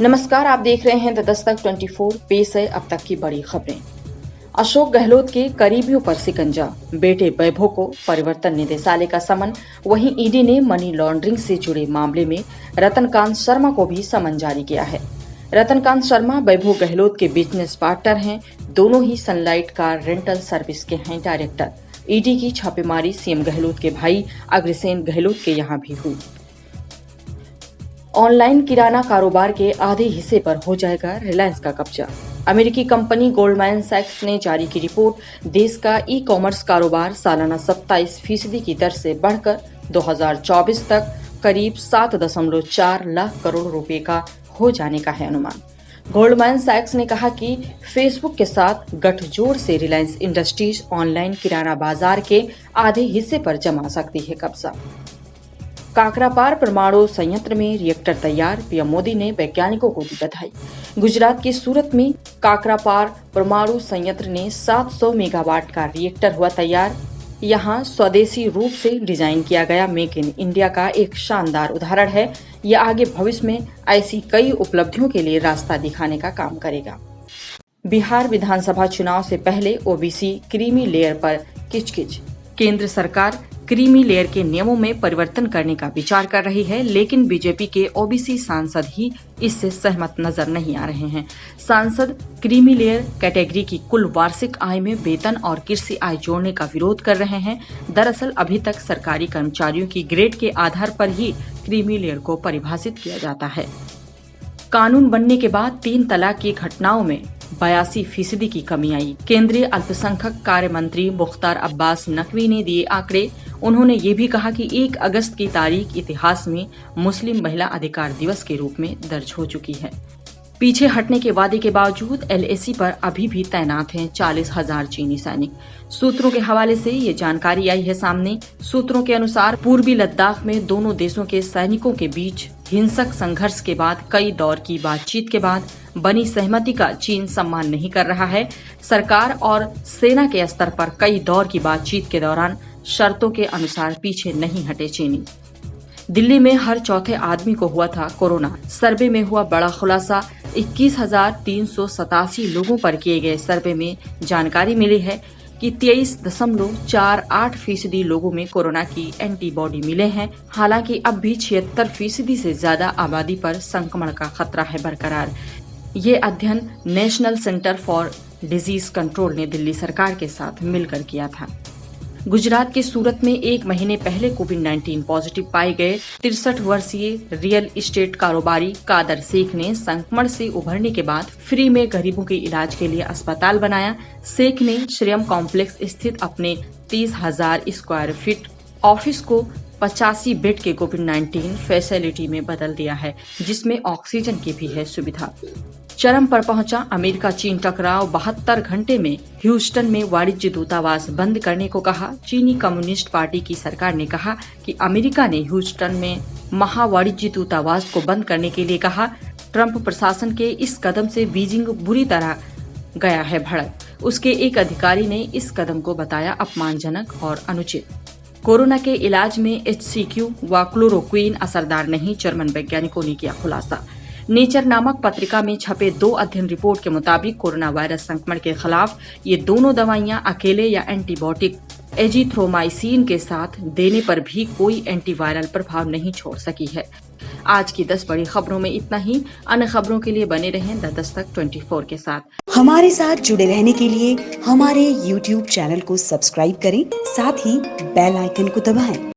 नमस्कार, आप देख रहे हैं द दस्तक 24। पेश है अब तक की बड़ी खबरें। अशोक गहलोत के करीबियों पर शिकंजा, बेटे वैभव को परिवर्तन निदेशालय का समन। वहीं ईडी ने मनी लॉन्ड्रिंग से जुड़े मामले में रतनकांत शर्मा को भी समन जारी किया है। रतनकांत शर्मा वैभव गहलोत के बिजनेस पार्टनर हैं। दोनों ही सनलाइट कार रेंटल सर्विस के हैं डायरेक्टर। ईडी की छापेमारी सीएम गहलोत के भाई अग्रसेन गहलोत के यहां भी हुई। ऑनलाइन किराना कारोबार के आधे हिस्से पर हो जाएगा रिलायंस का कब्जा। अमेरिकी कंपनी गोल्डमैन सैक्स ने जारी की रिपोर्ट, देश का ई कॉमर्स कारोबार सालाना 27% की दर से बढ़कर 2024 तक करीब 7.4 लाख करोड़ रुपए का हो जाने का है अनुमान। गोल्डमैन सैक्स ने कहा कि फेसबुक के साथ गठजोड़ से रिलायंस इंडस्ट्रीज ऑनलाइन किराना बाजार के आधे हिस्से पर जमा सकती है कब्जा। काकरापार परमाणु संयंत्र में रिएक्टर तैयार, पीएम मोदी ने वैज्ञानिकों को दी बधाई। गुजरात के सूरत में काकरापार परमाणु संयंत्र ने 700 मेगावाट का रिएक्टर हुआ तैयार। यहां स्वदेशी रूप से डिजाइन किया गया मेक इन इंडिया का एक शानदार उदाहरण है। यह आगे भविष्य में ऐसी कई उपलब्धियों के लिए रास्ता दिखाने का काम करेगा। बिहार विधानसभा चुनाव से पहले ओबीसी क्रीमी लेयर पर किचकिच। केंद्र सरकार क्रीमी लेयर के नियमों में परिवर्तन करने का विचार कर रही है, लेकिन बीजेपी के ओबीसी सांसद ही इससे सहमत नजर नहीं आ रहे हैं। सांसद क्रीमी लेयर कैटेगरी की कुल वार्षिक आय में वेतन और कृषि आय जोड़ने का विरोध कर रहे हैं। दरअसल अभी तक सरकारी कर्मचारियों की ग्रेड के आधार पर ही क्रीमी लेयर को परिभाषित किया जाता है। कानून बनने के बाद 3 तलाक की घटनाओं में 82% की कमी आई। केंद्रीय अल्पसंख्यक कार्य मंत्री मुख्तार अब्बास नकवी ने दिए आंकड़े। उन्होंने ये भी कहा कि 1 अगस्त की तारीख इतिहास में मुस्लिम महिला अधिकार दिवस के रूप में दर्ज हो चुकी है। पीछे हटने के वादे के बावजूद एलएसी पर अभी भी तैनात हैं 40,000 चीनी सैनिक। सूत्रों के हवाले से ये जानकारी आई है सामने। सूत्रों के अनुसार पूर्वी लद्दाख में दोनों देशों के सैनिकों के बीच हिंसक संघर्ष के बाद कई दौर की बातचीत के बाद बनी सहमति का चीन सम्मान नहीं कर रहा है। सरकार और सेना के स्तर पर कई दौर की बातचीत के दौरान शर्तों के अनुसार पीछे नहीं हटे चीनी। दिल्ली में हर चौथे आदमी को हुआ था कोरोना। सर्वे में हुआ बड़ा खुलासा। 21,387 लोगों पर किए गए सर्वे में जानकारी मिली है कि 23.48% लोगों में कोरोना की एंटीबॉडी मिले हैं। हालांकि अब भी 76% से ज्यादा आबादी पर संक्रमण का खतरा है बरकरार। ये अध्ययन national centre for disease control ने दिल्ली सरकार के साथ मिलकर किया था। गुजरात के सूरत में 1 महीने पहले कोविड-19 पॉजिटिव पाए गए 63 वर्षीय रियल एस्टेट कारोबारी कादर शेख ने संक्रमण से उभरने के बाद फ्री में गरीबों के इलाज के लिए अस्पताल बनाया। शेख ने श्रेयम कॉम्प्लेक्स स्थित अपने 30,000 स्क्वायर फीट ऑफिस को 85 बेड के कोविड-19 फैसिलिटी में बदल दिया है, जिसमें ऑक्सीजन की भी है सुविधा। चरम पर पहुंचा अमेरिका चीन टकराव। 72 घंटे में ह्यूस्टन में वाणिज्य दूतावास बंद करने को कहा। चीनी कम्युनिस्ट पार्टी की सरकार ने कहा कि अमेरिका ने ह्यूस्टन में महावाणिज्य दूतावास को बंद करने के लिए कहा। ट्रंप प्रशासन के इस कदम से बीजिंग बुरी तरह गया है भड़क। उसके एक अधिकारी ने इस कदम को बताया अपमानजनक और अनुचित। कोरोना के इलाज में HCQ व क्लोरोक्वीन असरदार नहीं, जर्मन वैज्ञानिकों ने किया खुलासा। नेचर नामक पत्रिका में छपे 2 अध्ययन रिपोर्ट के मुताबिक कोरोना वायरस संक्रमण के खिलाफ ये दोनों दवाइयां अकेले या एंटीबायोटिक एजिथ्रोमाइसिन के साथ देने पर भी कोई एंटीवायरल प्रभाव नहीं छोड़ सकी है। आज की 10 बड़ी खबरों में इतना ही। अन्य खबरों के लिए बने रहें द दस्तक 24 के साथ। हमारे साथ जुड़े रहने के लिए हमारे YouTube चैनल को सब्सक्राइब करें, साथ ही बेल आइकन को दबाएं।